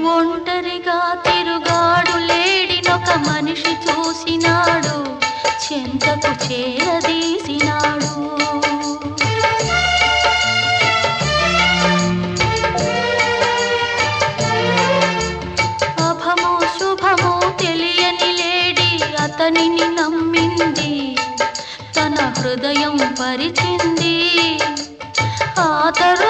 ఒంటరిగా తిరుగాడు లేడినొక మనిషి చూసినాడు, చెంతకు చేరదీసినాడు. అభమో శుభమో తెలియని లేడి అతనిని నమ్మింది, తన హృదయం పరిచింది. ఆ తరు